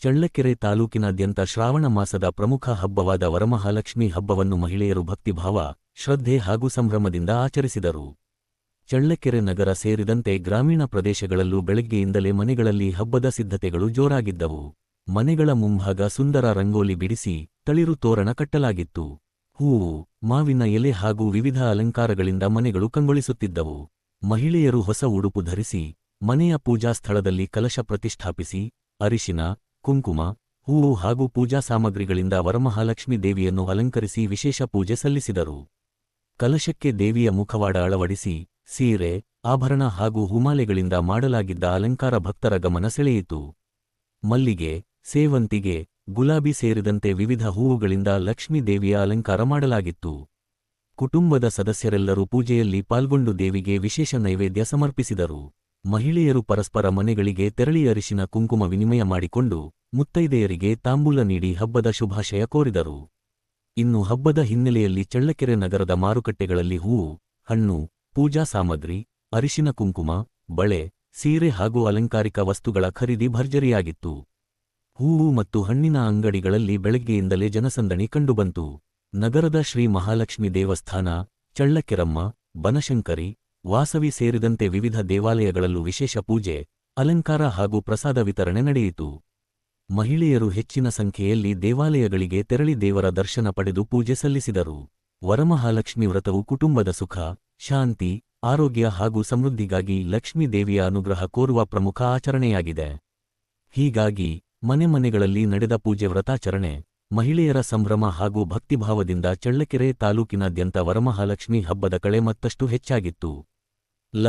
ಚಳ್ಳಕೆರೆ ತಾಲೂಕಿನಾದ್ಯಂತ ಶ್ರಾವಣ ಮಾಸದ ಪ್ರಮುಖ ಹಬ್ಬವಾದ ವರಮಹಾಲಕ್ಷ್ಮಿ ಹಬ್ಬವನ್ನು ಮಹಿಳೆಯರು ಭಕ್ತಿಭಾವ, ಶ್ರದ್ಧೆ ಹಾಗೂ ಸಂಭ್ರಮದಿಂದ ಆಚರಿಸಿದರು. ಚಳ್ಳಕೆರೆ ನಗರ ಸೇರಿದಂತೆ ಗ್ರಾಮೀಣ ಪ್ರದೇಶಗಳಲ್ಲೂ ಬೆಳಗ್ಗೆಯಿಂದಲೇ ಮನೆಗಳಲ್ಲಿ ಹಬ್ಬದ ಸಿದ್ಧತೆಗಳು ಜೋರಾಗಿದ್ದವು. ಮನೆಗಳ ಮುಂಭಾಗ ಸುಂದರ ರಂಗೋಲಿ ಬಿಡಿಸಿ ತಳಿರು ತೋರಣ ಕಟ್ಟಲಾಗಿತ್ತು. ಹೂವು, ಮಾವಿನ ಎಲೆ ಹಾಗೂ ವಿವಿಧ ಅಲಂಕಾರಗಳಿಂದ ಮನೆಗಳು ಕಂಗೊಳಿಸುತ್ತಿದ್ದವು. ಮಹಿಳೆಯರು ಹೊಸ ಉಡುಪು ಧರಿಸಿ ಮನೆಯ ಪೂಜಾ ಸ್ಥಳದಲ್ಲಿ ಕಲಶ ಪ್ರತಿಷ್ಠಾಪಿಸಿ ಅರಿಶಿನ, ಕುಂಕುಮ, ಹೂವು ಹಾಗೂ ಪೂಜಾ ಸಾಮಗ್ರಿಗಳಿಂದ ವರಮಹಾಲಕ್ಷ್ಮಿ ದೇವಿಯನ್ನು ಅಲಂಕರಿಸಿ ವಿಶೇಷ ಪೂಜೆ ಸಲ್ಲಿಸಿದರು. ಕಲಶಕ್ಕೆ ದೇವಿಯ ಮುಖವಾಡ ಅಳವಡಿಸಿ ಸೀರೆ, ಆಭರಣ ಹಾಗೂ ಹೂಮಾಲೆಗಳಿಂದ ಮಾಡಲಾಗಿದ್ದ ಅಲಂಕಾರ ಭಕ್ತರ ಗಮನ ಸೆಳೆಯಿತು. ಮಲ್ಲಿಗೆ, ಸೇವಂತಿಗೆ, ಗುಲಾಬಿ ಸೇರಿದಂತೆ ವಿವಿಧ ಹೂವುಗಳಿಂದ ಲಕ್ಷ್ಮೀ ದೇವಿಯ ಅಲಂಕಾರ ಮಾಡಲಾಗಿತ್ತು. ಕುಟುಂಬದ ಸದಸ್ಯರೆಲ್ಲರೂ ಪೂಜೆಯಲ್ಲಿ ಪಾಲ್ಗೊಂಡು ದೇವಿಗೆ ವಿಶೇಷ ನೈವೇದ್ಯ ಸಮರ್ಪಿಸಿದರು. ಮಹಿಳೆಯರು ಪರಸ್ಪರ ಮನೆಗಳಿಗೆ ತೆರಳಿ ಅರಿಶಿನ ಕುಂಕುಮ ವಿನಿಮಯ ಮಾಡಿಕೊಂಡು ಮುತ್ತೈದೆಯರಿಗೆ ತಾಂಬೂಲ ನೀಡಿ ಹಬ್ಬದ ಶುಭಾಶಯ ಕೋರಿದರು. ಇನ್ನು ಹಬ್ಬದ ಹಿನ್ನೆಲೆಯಲ್ಲಿ ಚಳ್ಳಕೆರೆ ನಗರದ ಮಾರುಕಟ್ಟೆಗಳಲ್ಲಿ ಹೂವು, ಹಣ್ಣು, ಪೂಜಾ ಸಾಮಗ್ರಿ, ಅರಿಶಿನ ಕುಂಕುಮ, ಬಳೆ, ಸೀರೆ ಹಾಗೂ ಅಲಂಕಾರಿಕ ವಸ್ತುಗಳ ಖರೀದಿ ಭರ್ಜರಿಯಾಗಿತ್ತು. ಹೂವು ಮತ್ತು ಹಣ್ಣಿನ ಅಂಗಡಿಗಳಲ್ಲಿ ಬೆಳಗ್ಗೆಯಿಂದಲೇ ಜನಸಂದಣಿ ಕಂಡುಬಂತು. ನಗರದ ಶ್ರೀ ಮಹಾಲಕ್ಷ್ಮಿ ದೇವಸ್ಥಾನ, ಚಳ್ಳಕೆರಮ್ಮ, ಬನಶಂಕರಿ, ವಾಸವಿ ಸೇರಿದಂತೆ ವಿವಿಧ ದೇವಾಲಯಗಳಲ್ಲೂ ವಿಶೇಷ ಪೂಜೆ, ಅಲಂಕಾರ ಹಾಗೂ ಪ್ರಸಾದ ವಿತರಣೆ ನಡೆಯಿತು. ಮಹಿಳೆಯರು ಹೆಚ್ಚಿನ ಸಂಖ್ಯೆಯಲ್ಲಿ ದೇವಾಲಯಗಳಿಗೆ ತೆರಳಿ ದೇವರ ದರ್ಶನ ಪಡೆದು ಪೂಜೆ ಸಲ್ಲಿಸಿದರು. ವರಮಹಾಲಕ್ಷ್ಮಿ ವ್ರತವು ಕುಟುಂಬದ ಸುಖ, ಶಾಂತಿ, ಆರೋಗ್ಯ ಹಾಗೂ ಸಮೃದ್ಧಿಗಾಗಿ ಲಕ್ಷ್ಮೀ ದೇವಿಯ ಅನುಗ್ರಹ ಕೋರುವ ಪ್ರಮುಖ ಆಚರಣೆಯಾಗಿದೆ. ಹೀಗಾಗಿ ಮನೆ ಮನೆಗಳಲ್ಲಿ ನಡೆದ ಪೂಜೆ ವ್ರತಾಚರಣೆ, ಮಹಿಳೆಯರ ಸಂಭ್ರಮ ಹಾಗೂ ಭಕ್ತಿಭಾವದಿಂದ ಚಳ್ಳಕೆರೆ ತಾಲೂಕಿನಾದ್ಯಂತ ವರಮಹಾಲಕ್ಷ್ಮಿ ಹಬ್ಬದ ಕಳೆ ಮತ್ತಷ್ಟು ಹೆಚ್ಚಾಗಿತ್ತು. ಲ